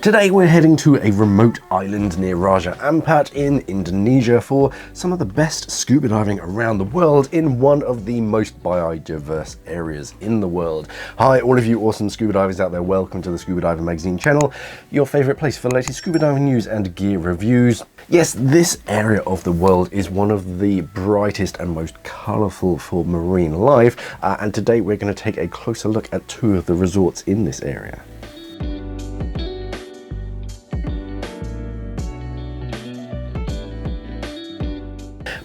Today we're heading to a remote island near Raja Ampat in Indonesia for some of the best scuba diving around the world in one of the most biodiverse areas in the world. Hi all of you awesome scuba divers out there, welcome to the Scuba Diver Magazine channel, your favourite place for the latest scuba diving news and gear reviews. Yes, this area of the world is one of the brightest and most colourful for marine life, and today we're going to take a closer look at two of the resorts in this area.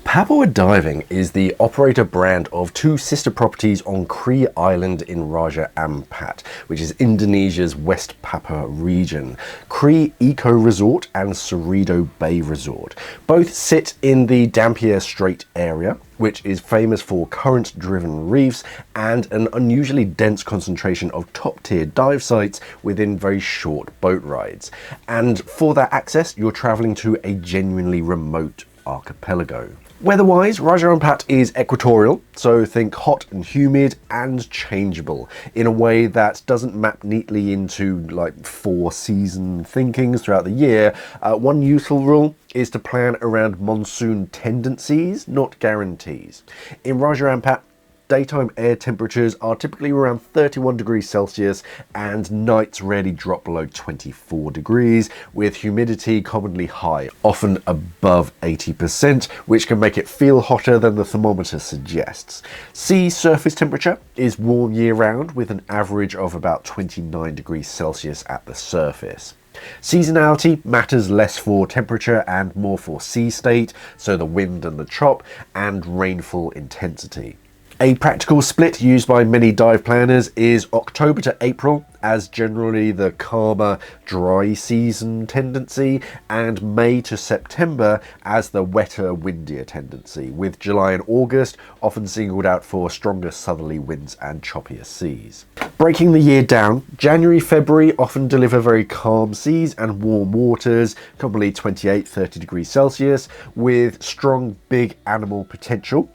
Papua Diving is the operator brand of two sister properties on Kri Island in Raja Ampat, which is Indonesia's West Papua region. Kri Eco Resort and Sorido Bay Resort both sit in the Dampier Strait area, which is famous for current-driven reefs and an unusually dense concentration of top-tier dive sites within very short boat rides. And for that access, you're traveling to a genuinely remote archipelago. Weather-wise, Raja Ampat is equatorial, so think hot and humid and changeable in a way that doesn't map neatly into like 4-season thinkings throughout the year. One useful rule is to plan around monsoon tendencies, not guarantees. In Raja Ampat, daytime air temperatures are typically around 31 degrees Celsius and nights rarely drop below 24 degrees, with humidity commonly high, often above 80%, which can make it feel hotter than the thermometer suggests. Sea surface temperature is warm year-round, with an average of about 29 degrees Celsius at the surface. Seasonality matters less for temperature and more for sea state, so the wind and the chop, and rainfall intensity. A practical split used by many dive planners is October to April, as generally the calmer dry season tendency, and May to September as the wetter windier tendency, with July and August often singled out for stronger southerly winds and choppier seas. Breaking the year down, January-February often deliver very calm seas and warm waters, commonly 28-30 degrees Celsius, with strong big animal potential.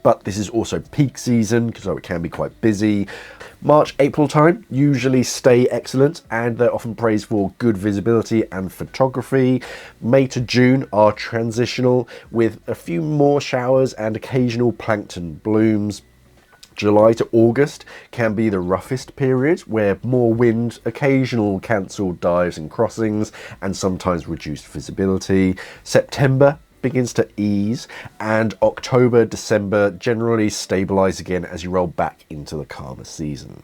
But this is also peak season, so it can be quite busy. March-April time usually stay excellent, and they're often praised for good visibility and photography. May to June are transitional, with a few more showers and occasional plankton blooms. July to August can be the roughest period, where more wind, occasional cancelled dives and crossings, and sometimes reduced visibility. September begins to ease, and October, December generally stabilise again as you roll back into the calmer season.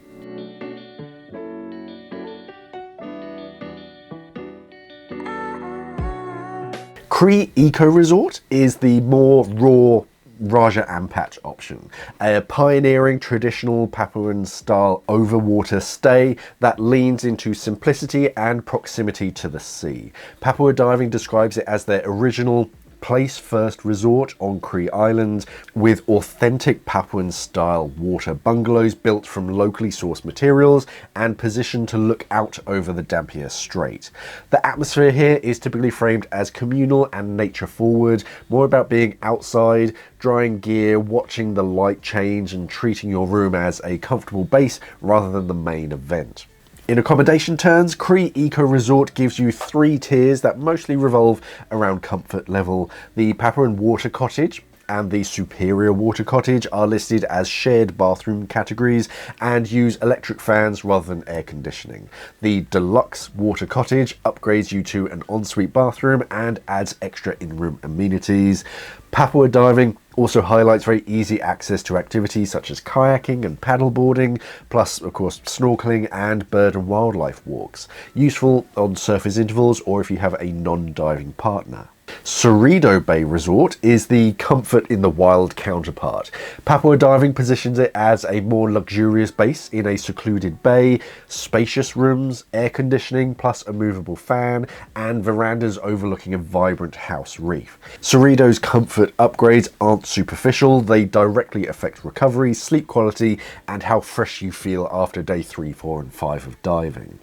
Kri Eco Resort is the more raw Raja Ampat option, a pioneering traditional Papuan-style overwater stay that leans into simplicity and proximity to the sea. Papua Diving describes it as their original place-first resort on Kri Island, with authentic Papuan-style water bungalows built from locally sourced materials and positioned to look out over the Dampier Strait. The atmosphere here is typically framed as communal and nature-forward, more about being outside, drying gear, watching the light change, and treating your room as a comfortable base rather than the main event. In accommodation terms, Kri Eco Resort gives you 3 tiers that mostly revolve around comfort level. The Papuan Water Cottage and the Superior Water Cottage are listed as shared bathroom categories and use electric fans rather than air conditioning. The Deluxe Water Cottage upgrades you to an ensuite bathroom and adds extra in-room amenities. Papua Diving also highlights very easy access to activities such as kayaking and paddleboarding, plus of course snorkeling and bird and wildlife walks, useful on surface intervals or if you have a non-diving partner. Sorido Bay Resort is the comfort in the wild counterpart. Papua Diving positions it as a more luxurious base in a secluded bay, spacious rooms, air conditioning plus a movable fan, and verandas overlooking a vibrant house reef. Sorido's comfort upgrades aren't superficial, they directly affect recovery, sleep quality, and how fresh you feel after day 3, 4 and 5 of diving.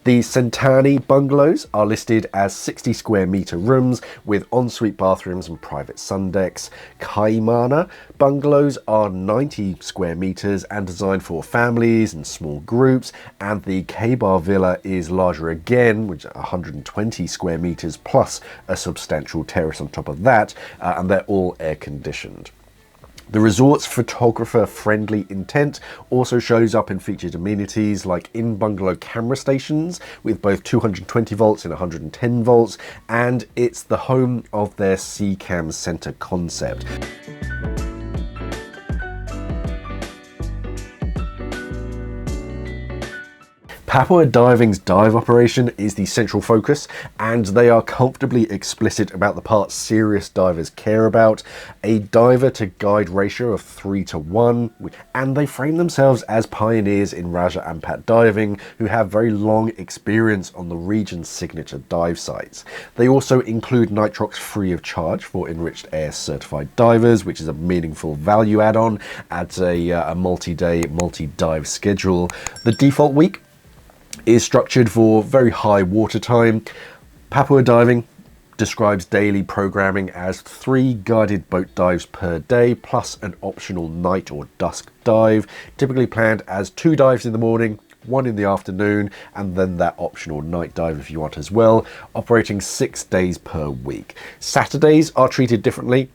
The Sentani bungalows are listed as 60 square metre rooms with ensuite bathrooms and private sun decks. Kaimana bungalows are 90 square metres and designed for families and small groups, and the K-Bar villa is larger again, which is 120 square metres plus a substantial terrace on top of that, and they're all air conditioned. The resort's photographer-friendly intent also shows up in featured amenities like in-bungalow camera stations with both 220 volts and 110 volts, and it's the home of their 𝐃𝐿𝐴𝐵 Centre concept. Papua Diving's dive operation is the central focus, and they are comfortably explicit about the parts serious divers care about, a diver to guide ratio of 3:1, and they frame themselves as pioneers in Raja Ampat diving who have very long experience on the region's signature dive sites. They also include nitrox free of charge for enriched air certified divers, which is a meaningful value add-on, adds a multi-day, multi-dive schedule. The default week is structured for very high water time. Papua Diving describes daily programming as 3 guided boat dives per day plus an optional night or dusk dive, typically planned as 2 dives in the morning, 1 in the afternoon, and then that optional night dive if you want as well, operating 6 days per week. Saturdays are treated differently.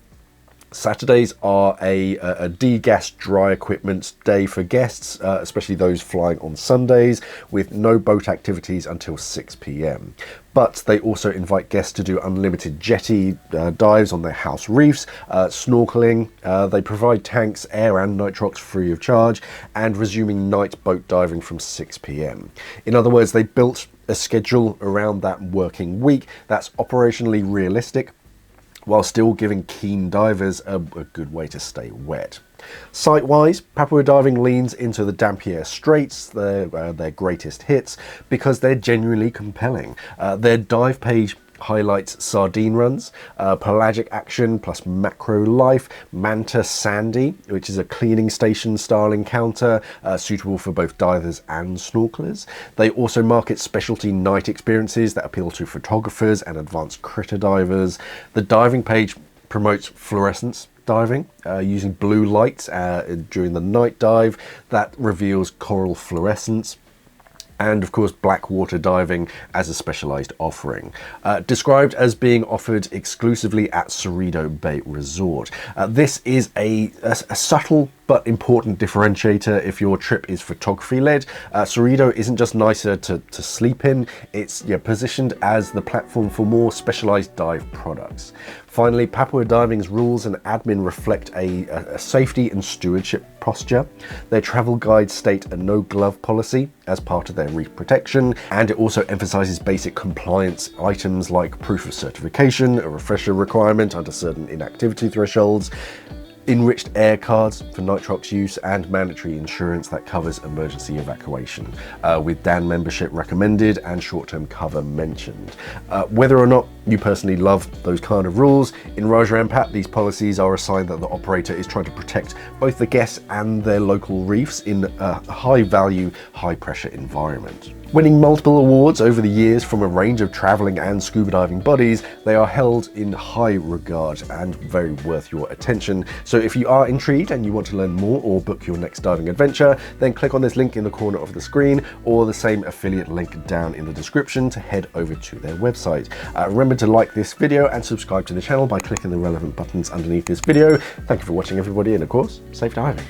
Saturdays are a degas dry equipment day for guests, especially those flying on Sundays, with no boat activities until 6 p.m. But they also invite guests to do unlimited jetty dives on their house reefs, snorkeling. They provide tanks, air and nitrox free of charge, and resuming night boat diving from 6 p.m. In other words, they built a schedule around that working week that's operationally realistic, while still giving keen divers a good way to stay wet. Site-wise, Papua Diving leans into the Dampier Straits, their greatest hits, because they're genuinely compelling. Their dive page highlights sardine runs, pelagic action plus macro life, Manta Sandy, which is a cleaning station style encounter suitable for both divers and snorkelers. They also market specialty night experiences that appeal to photographers and advanced critter divers. The diving page promotes fluorescence diving using blue lights during the night dive that reveals coral fluorescence, and of course black water diving as a specialized offering. Described as being offered exclusively at Sorido Bay Resort. This is a subtle but important differentiator if your trip is photography led. Sorido isn't just nicer to sleep in, it's positioned as the platform for more specialized dive products. Finally, Papua Diving's rules and admin reflect a safety and stewardship posture. Their travel guides state a no glove policy as part of their reef protection, and it also emphasizes basic compliance items like proof of certification, a refresher requirement under certain inactivity thresholds, enriched air cards for nitrox use, and mandatory insurance that covers emergency evacuation, with DAN membership recommended and short-term cover mentioned. Whether or not you personally love those kind of rules, in Raja Ampat these policies are a sign that the operator is trying to protect both the guests and their local reefs in a high-value, high-pressure environment. Winning multiple awards over the years from a range of traveling and scuba diving bodies, they are held in high regard and very worth your attention. So if you are intrigued and you want to learn more or book your next diving adventure, then click on this link in the corner of the screen or the same affiliate link down in the description to head over to their website. Remember to like this video and subscribe to the channel by clicking the relevant buttons underneath this video. Thank you for watching everybody, and of course, safe diving.